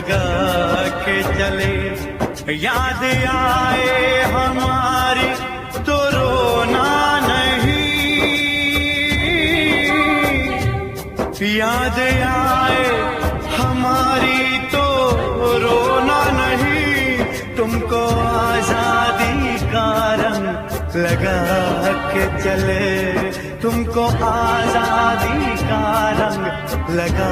लगा के चले। याद आए हमारी तो रोना नहीं, याद आए हमारी तो रोना नहीं। तुमको आजादी का रंग लगा के चले, तुमको आजादी का रंग लगा